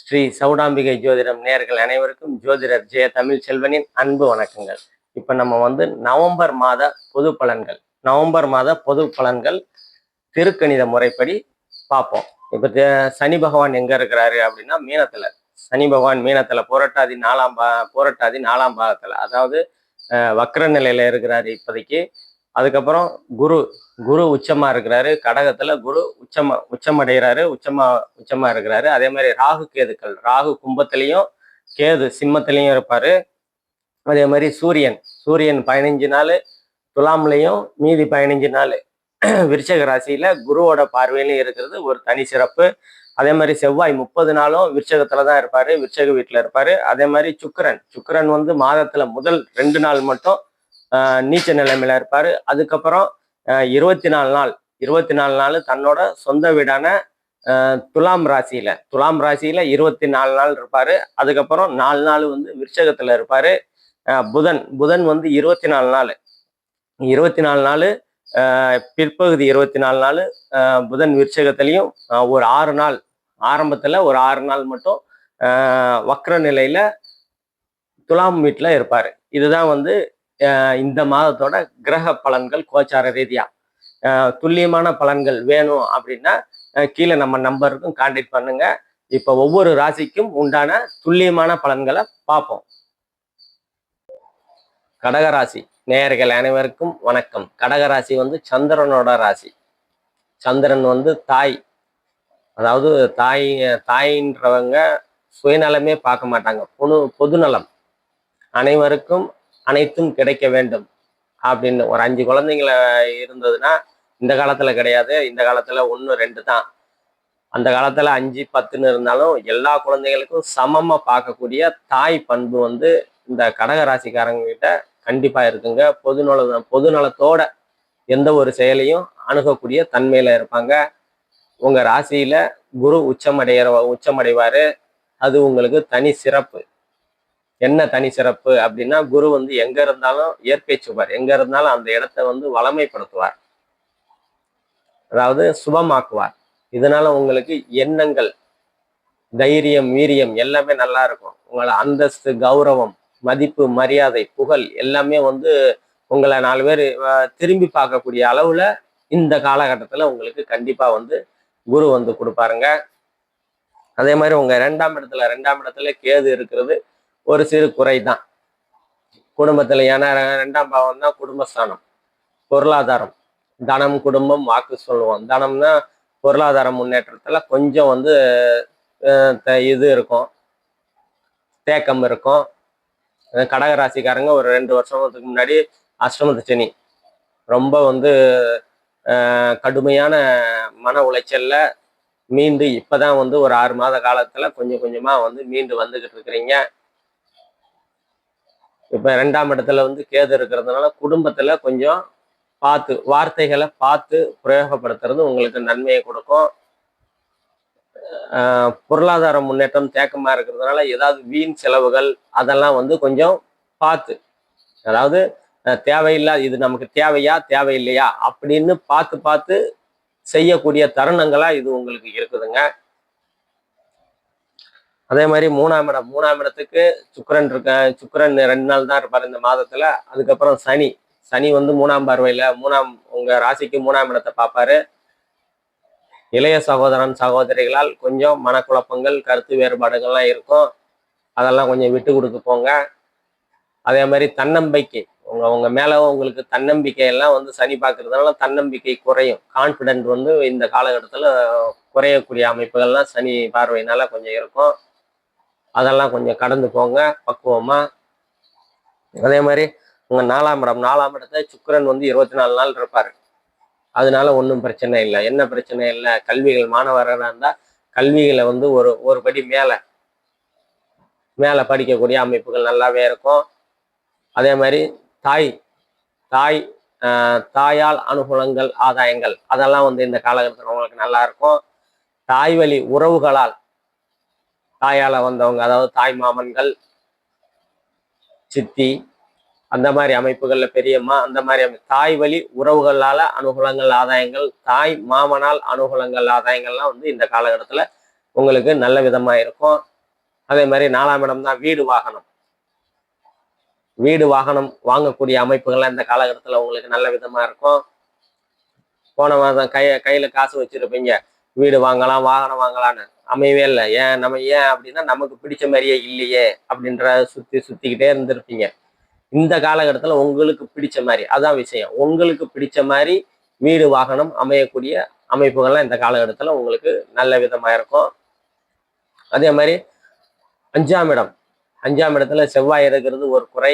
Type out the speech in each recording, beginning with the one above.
ஸ்ரீ சௌடாம்பிகை ஜோதிடம் நேயர்கள் அனைவருக்கும் ஜோதிடர் ஜெய தமிழ் செல்வனின் அன்பு வணக்கங்கள். இப்ப நம்ம வந்து நவம்பர் மாத பொது பலன்கள் திருக்கணித முறைப்படி பார்ப்போம். இப்ப சனி பகவான் எங்க இருக்கிறாரு அப்படின்னா மீனத்துல. சனி பகவான் மீனத்துல புரட்டாதி நாலாம் பாகத்துல, அதாவது வக்ர நிலையில இருக்கிறாரு இப்போதைக்கு. அதுக்கப்புறம் குரு குரு உச்சமா இருக்கிறாரு கடகத்துல. குரு உச்சமடைகிறாரு, உச்சமா இருக்கிறாரு. அதே மாதிரி ராகு கேதுக்கள், ராகு கும்பத்திலையும் கேது சிம்மத்திலையும் இருப்பாரு. அதே மாதிரி சூரியன் 15 நாள் துலாம்லையும், மீதி 15 நாள் விருச்சக ராசியில குருவோட பார்வையிலும் இருக்கிறது ஒரு தனி சிறப்பு. அதே மாதிரி செவ்வாய் 30 நாளும் விருச்சகத்துல தான் இருப்பாரு, விருச்சக வீட்டுல இருப்பாரு. அதே மாதிரி சுக்கிரன் வந்து மாதத்துல முதல் 2 நாள் மட்டும் நீச்ச நிலைமையில இருப்பாரு. அதுக்கப்புறம் 24 நாள் தன்னோட சொந்த வீடான துலாம் ராசியில 24 நாள் இருப்பாரு. அதுக்கப்புறம் 4 நாள் வந்து விருச்சகத்துல இருப்பாரு. புதன் வந்து 24 நாள் பிற்பகுதி 24 நாள் புதன் விருச்சகத்திலையும், ஒரு 6 நாள் ஆரம்பத்துல ஒரு 6 நாள் மட்டும் வக்ர நிலையில துலாம் வீட்டுல இருப்பாரு. இதுதான் வந்து இந்த மாதத்தோட கிரக பலன்கள் கோச்சார ரீதியா. துல்லியமான பலன்கள் வேணும் அப்படின்னா கீழே நம்ம நம்பருக்கும் கான்டாக்ட் பண்ணுங்க. இப்ப ஒவ்வொரு ராசிக்கும் உண்டான துல்லியமான பலன்களை பார்ப்போம். கடகராசி நேயர்கள் அனைவருக்கும் வணக்கம். கடகராசி வந்து சந்திரனோட ராசி. சந்திரன் வந்து தாய், அதாவது தாயின்றவங்க சுயநலமே பார்க்க மாட்டாங்க. பொதுநலம், அனைவருக்கும் அனைத்தும் கிடைக்க வேண்டும் அப்படின்னு. ஒரு 5 குழந்தைங்கள இருந்ததுன்னா இந்த காலத்துல கிடையாது. இந்த காலத்துல 1 2 தான். அந்த காலத்துல 5 10ன்னு இருந்தாலும் எல்லா குழந்தைகளுக்கும் சமமா பார்க்கக்கூடிய தாய் பண்பு வந்து இந்த கடகராசிக்காரங்க கிட்ட கண்டிப்பா இருக்குங்க. பொதுநலத்தோட எந்த ஒரு செயலையும் அணுகக்கூடிய தன்மையில இருப்பாங்க. உங்க ராசியில குரு உச்சமடைவாரு. அது உங்களுக்கு தனி சிறப்பு. என்ன தனி சிறப்பு அப்படின்னா, குரு வந்து எங்க இருந்தாலும் இயற்கை சுவர், எங்க இருந்தாலும் அந்த இடத்தை வந்து வளமைப்படுத்துவார், அதாவது சுபமாக்குவார். இதனால உங்களுக்கு எண்ணங்கள், தைரியம், வீரியம் எல்லாமே நல்லா இருக்கும். உங்களை அந்தஸ்து, கௌரவம், மதிப்பு, மரியாதை, புகழ் எல்லாமே வந்து உங்களை 4 பேர் திரும்பி பார்க்கக்கூடிய அளவுல இந்த காலகட்டத்துல உங்களுக்கு கண்டிப்பா வந்து குரு வந்து கொடுப்பாருங்க. அதே மாதிரி உங்க 2ஆம் இடத்துல கேது இருக்கிறது ஒரு சிறு குறை தான் குடும்பத்துல. ஏன்னா 2ஆம் பாவம் தான் குடும்பஸ்தானம், பொருளாதாரம், தனம், குடும்பம், வாக்கு சொல்லுவோம். தனம்னா பொருளாதார முன்னேற்றத்துல கொஞ்சம் வந்து இது இருக்கும், தேக்கம் இருக்கும். கடகராசிக்காரங்க ஒரு 2 வருஷத்துக்கு முன்னாடி அஷ்டமத்து சனி ரொம்ப வந்து கடுமையான மன உளைச்சல்ல மீண்டு இப்பதான் வந்து ஒரு 6 மாத காலத்துல கொஞ்சம் கொஞ்சமா வந்து மீண்டு வந்துகிட்டு இருக்கிறீங்க. இப்ப 2ஆம் இடத்துல வந்து கேது இருக்கிறதுனால குடும்பத்துல கொஞ்சம் வார்த்தைகளை பார்த்து பிரயோகப்படுத்துறது உங்களுக்கு நன்மையை கொடுக்கும். பொருளாதார முன்னேற்றம் தேக்கமா இருக்கிறதுனால ஏதாவது வீண் செலவுகள் அதெல்லாம் வந்து கொஞ்சம் பார்த்து, அதாவது தேவையில்லாத, இது நமக்கு தேவையில்லையா அப்படின்னு பார்த்து செய்யக்கூடிய தருணங்களா இது உங்களுக்கு இருக்குதுங்க. அதே மாதிரி 3ஆம் இடத்துக்கு சுக்கிரன் 2 நாள் தான் இருப்பார் இந்த மாதத்துல. அதுக்கப்புறம் சனி வந்து 3ஆம் பார்வையில உங்க ராசிக்கு 3ஆம் இடத்தை பார்ப்பாரு. இளைய சகோதரிகளால் கொஞ்சம் மனக்குழப்பங்கள், கருத்து வேறுபாடுகள்லாம் இருக்கும். அதெல்லாம் கொஞ்சம் விட்டு கொடுத்து போங்க. அதே மாதிரி தன்னம்பிக்கை, உங்க மேல உங்களுக்கு தன்னம்பிக்கை எல்லாம் வந்து சனி பார்க்கறதுனால தன்னம்பிக்கை குறையும். கான்பிடென்ட் வந்து இந்த காலகட்டத்துல குறையக்கூடிய அமைப்புகள்லாம் சனி பார்வையினால கொஞ்சம் இருக்கும். அதெல்லாம் கொஞ்சம் கடந்து போங்க பக்குவமா. அதே மாதிரி உங்க 4ஆம் இடத்துல சுக்கிரன் வந்து 24 நாள் இருப்பாரு. அதனால ஒன்றும் பிரச்சனை இல்லை. என்ன பிரச்சனை இல்லை, மாணவர்களாக இருந்தா கல்விகளை வந்து ஒரு படி மேல படிக்கக்கூடிய அமைப்புகள் நல்லாவே இருக்கும். அதே மாதிரி தாயால் அனுகூலங்கள், ஆதாயங்கள் அதெல்லாம் வந்து இந்த காலகட்டத்தில் உங்களுக்கு நல்லா இருக்கும். தாய் வழி உறவுகளால், தாயால வந்தவங்க, அதாவது தாய் மாமன்கள், சித்தி, அந்த மாதிரி அமைப்புகள்ல பெரியம்மா, அந்த மாதிரி தாய் வழி உறவுகளால அனுகூலங்கள், ஆதாயங்கள், தாய் மாமனால் அனுகூலங்கள், ஆதாயங்கள்லாம் வந்து இந்த காலகட்டத்துல உங்களுக்கு நல்ல விதமா இருக்கும். அதே மாதிரி 4ஆம் இடம் தான் வீடு வாகனம். வீடு வாகனம் வாங்கக்கூடிய அமைப்புகள்லாம் இந்த காலகட்டத்தில் உங்களுக்கு நல்ல விதமா இருக்கும். போன மாதம் கையில காசு வச்சிருப்பீங்க, வீடு வாங்கலாம் வாகனம் வாங்கலான்னு, அமையவே இல்லை. ஏன் அப்படின்னா நமக்கு பிடிச்ச மாதிரியே இல்லையே அப்படின்ற சுத்திக்கிட்டே இருந்திருப்பீங்க. இந்த காலகட்டத்தில் உங்களுக்கு பிடிச்ச மாதிரி, அதான் விஷயம், உங்களுக்கு பிடிச்ச மாதிரி வீடு வாகனம் அமையக்கூடிய அமைப்புகள்லாம் இந்த காலகட்டத்தில் உங்களுக்கு நல்ல விதமா இருக்கும். அதே மாதிரி 5ஆம் இடம், 5ஆம் இடத்துல செவ்வாய் இருக்கிறது ஒரு குறை.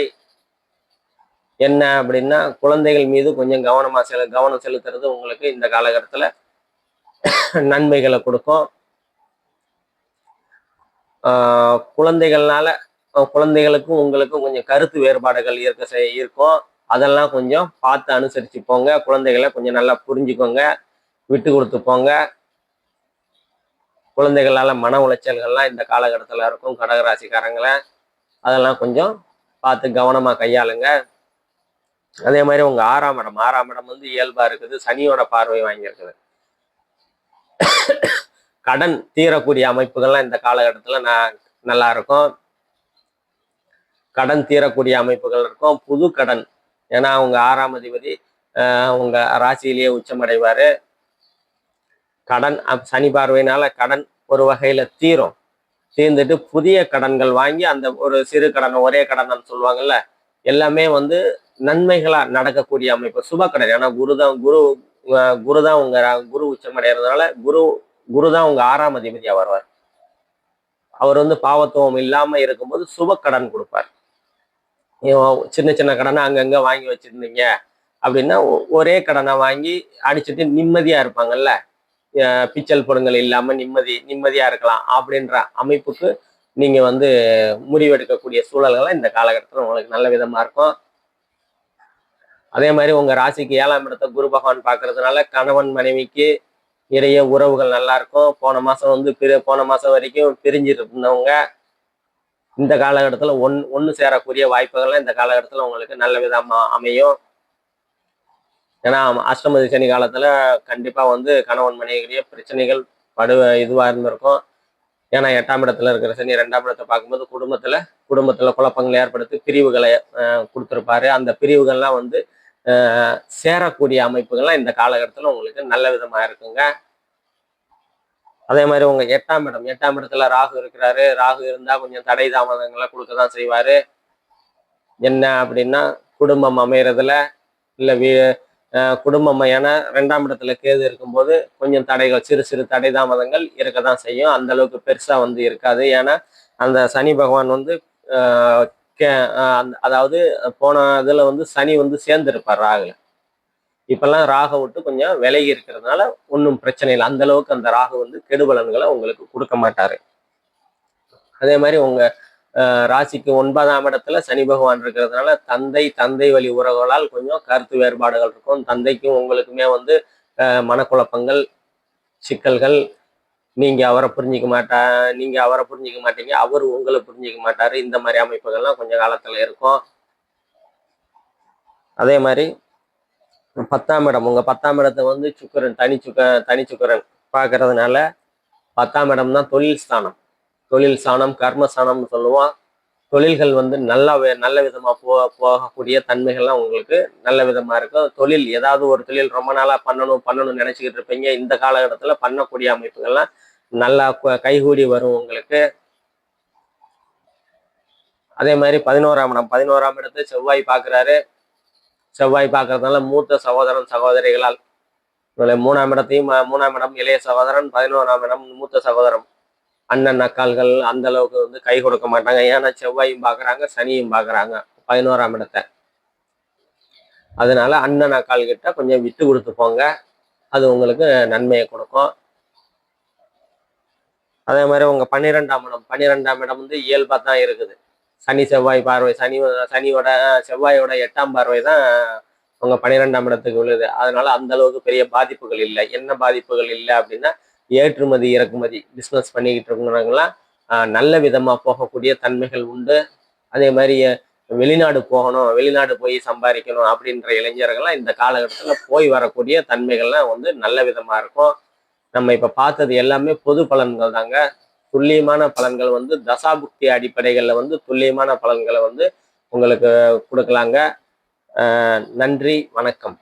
என்ன அப்படின்னா குழந்தைகள் மீது கொஞ்சம் கவனம் செலுத்துறது உங்களுக்கு இந்த காலகட்டத்தில் நன்மைகளை கொடுக்கும். குழந்தைகளுக்கும் உங்களுக்கும் கொஞ்சம் கருத்து வேறுபாடுகள் இருக்கும். அதெல்லாம் கொஞ்சம் பார்த்து அனுசரிச்சு போங்க. குழந்தைகளை கொஞ்சம் நல்லா புரிஞ்சுக்கோங்க, விட்டு கொடுத்து போங்க. குழந்தைகளால மன உளைச்சல்கள்லாம் இந்த காலகட்டத்தில் இருக்கும் கடகராசிக்காரங்களை. அதெல்லாம் கொஞ்சம் பார்த்து கவனமா கையாளுங்க. அதே மாதிரி உங்க 6ஆம் இடம் வந்து இயல்பா இருக்குது, சனியோட பார்வை வாங்கியிருக்குது. கடன் தீரக்கூடிய அமைப்புகள்லாம் இந்த காலகட்டத்தில் நல்லா இருக்கும். கடன் தீரக்கூடிய அமைப்புகள் இருக்கும். புது கடன், ஏன்னா அவங்க 6ஆம் அதிபதி உங்க ராசியிலேயே உச்சமடைவாரு. கடன் சனி பார்வையினால கடன் ஒரு வகையில தீர்ந்துட்டு புதிய கடன்கள் வாங்கி, அந்த ஒரு சிறு கடன் ஒரே கடன் சொல்லுவாங்கல்ல, எல்லாமே வந்து நன்மைகளா நடக்கக்கூடிய அமைப்பு, சுப கடன். ஏன்னா குரு தான் உங்க குரு உச்சமடைகிறதுனால குரு தான் உங்க 6ஆம் அதிபதியா வருவார். அவர் வந்து பாவத்துவம் இல்லாம இருக்கும்போது சுப கடன் கொடுப்பார். சின்ன சின்ன கடனை அங்கங்க வாங்கி வச்சிருந்தீங்க அப்படின்னா ஒரே கடனை வாங்கி அடிச்சுட்டு நிம்மதியா இருப்பாங்கல்ல, பிச்சல் பொருங்கள் இல்லாம நிம்மதியா இருக்கலாம் அப்படின்ற அமைப்புக்கு நீங்க வந்து முடிவெடுக்கக்கூடிய சூழல்கள் இந்த காலகட்டத்தில் உங்களுக்கு நல்ல விதமா இருக்கும். அதே மாதிரி உங்க ராசிக்கு 7ஆம் இடத்தை குரு பகவான் பார்க்கறதுனால கணவன் மனைவிக்கு இடையே உறவுகள் நல்லா இருக்கும். போன மாசம் வரைக்கும் பிரிஞ்சிட்டு இருந்தவங்க இந்த காலகட்டத்தில் ஒன்று சேரக்கூடிய வாய்ப்புகள்லாம் இந்த காலகட்டத்தில் உங்களுக்கு நல்ல விதமா அமையும். ஏன்னா அஷ்டமதி சனி காலத்துல கண்டிப்பா வந்து கணவன் மனைவிய பிரச்சனைகள் இதுவா இருந்திருக்கும். ஏன்னா 8ஆம் இடத்துல இருக்கிற சனி 2ஆம் இடத்தை பார்க்கும்போது குடும்பத்துல குழப்பங்களை ஏற்படுத்தி பிரிவுகளை கொடுத்துருப்பாரு. அந்த பிரிவுகள்லாம் வந்து சேரக்கூடிய அமைப்புகள்லாம் இந்த காலகட்டத்தில் உங்களுக்கு நல்ல விதமா இருக்குங்க. அதே மாதிரி உங்க 8ஆம் இடத்துல ராகு இருக்கிறாரு. ராகு இருந்தா கொஞ்சம் தடை தாமதங்களை கொடுக்கதான் செய்வாரு. என்ன அப்படின்னா குடும்பம் அமையறதுல இல்ல குடும்பம், ஏன்னா 2ஆம் இடத்துல கேது இருக்கும்போது கொஞ்சம் தடைகள், சிறு சிறு தடை தாமதங்கள் இருக்கதான் செய்யும். அந்த அளவுக்கு பெருசா வந்து இருக்காது. ஏன்னா அந்த சனி பகவான் வந்து அதாவது போன இதுல வந்து சனி வந்து சேர்ந்திருப்பார் ராகுல. இப்பெல்லாம் ராகை விட்டு கொஞ்சம் விலகி இருக்கிறதுனால ஒன்றும் பிரச்சனை இல்லை. அந்த அளவுக்கு அந்த ராகு வந்து கெடுபலன்களை உங்களுக்கு கொடுக்க மாட்டாரு. அதே மாதிரி உங்க ராசிக்கு 9ஆம் இடத்துல சனி பகவான் இருக்கிறதுனால தந்தை வழி உறவுகளால் கொஞ்சம் கருத்து வேறுபாடுகள் இருக்கும். தந்தைக்கும் உங்களுக்குமே வந்து மனக்குழப்பங்கள், சிக்கல்கள். நீங்க அவரை புரிஞ்சிக்க மாட்டீங்க, அவர் உங்களை புரிஞ்சிக்க மாட்டாரு. இந்த மாதிரி அமைப்புகள்லாம் கொஞ்சம் காலத்துல இருக்கும். அதே மாதிரி 10ஆம் இடம், உங்க 10ஆம் இடத்தை வந்து சுக்கிரன் தனி சுக்கிரன் பார்க்கறதுனால 10ஆம் இடம் தான் தொழில் ஸ்தானம் கர்மஸ்தானம்னு சொல்லுவோம். தொழில்கள் வந்து நல்ல விதமா போகக்கூடிய தன்மைகள்லாம் உங்களுக்கு நல்ல விதமா இருக்கும். ஏதாவது ஒரு தொழில் ரொம்ப நாளா பண்ணணும்னு நினைச்சுக்கிட்டு இருப்பீங்க. இந்த காலகட்டத்துல பண்ணக்கூடிய அமைப்புகள்லாம் நல்லா கைகூடி வரும் உங்களுக்கு. அதே மாதிரி 11ஆம் இடத்தை செவ்வாய் பார்க்கறதுனால மூத்த சகோதரன் சகோதரிகளால் 3ஆம் இடம் இளைய சகோதரன், 11ஆம் இடம் மூத்த சகோதரன், அண்ணன் அக்கால்கள் அந்த அளவுக்கு வந்து கை கொடுக்க மாட்டாங்க. ஏன்னா செவ்வாயும் பார்க்குறாங்க, சனியும் பார்க்குறாங்க 11ஆம் இடத்தை. அதனால அண்ணன் அக்கால் கிட்ட கொஞ்சம் விட்டு கொடுத்து போங்க, அது உங்களுக்கு நன்மையை கொடுக்கும். அதே மாதிரி உங்க 12ஆம் இடம் வந்து இயல்பா தான் இருக்குது. சனி செவ்வாய் பார்வை, செவ்வாயோட 8ஆம் பார்வை தான் உங்க 12ஆம் இடத்துக்கு விழுது. அதனால அந்த அளவுக்கு பெரிய பாதிப்புகள் இல்லை. என்ன பாதிப்புகள் இல்லை அப்படின்னா, ஏற்றுமதி இறக்குமதி பிஸ்னஸ் பண்ணிக்கிட்டு இருக்கிறவங்களாம் நல்ல விதமா போகக்கூடிய தன்மைகள் உண்டு. அதே மாதிரி வெளிநாடு போய் சம்பாதிக்கணும் அப்படின்ற இளைஞர்கள்லாம் இந்த காலகட்டத்தில் போய் வரக்கூடிய தன்மைகள்லாம் வந்து நல்ல விதமா இருக்கும். நம்ம இப்ப பார்த்தது எல்லாமே பொது பலன்கள் தாங்க. துல்லியமான பலன்கள் வந்து தசாபுக்தி அடிப்படைகளில் வந்து துல்லியமான பலன்களை வந்து உங்களுக்கு கொடுக்கலாங்க. நன்றி, வணக்கம்.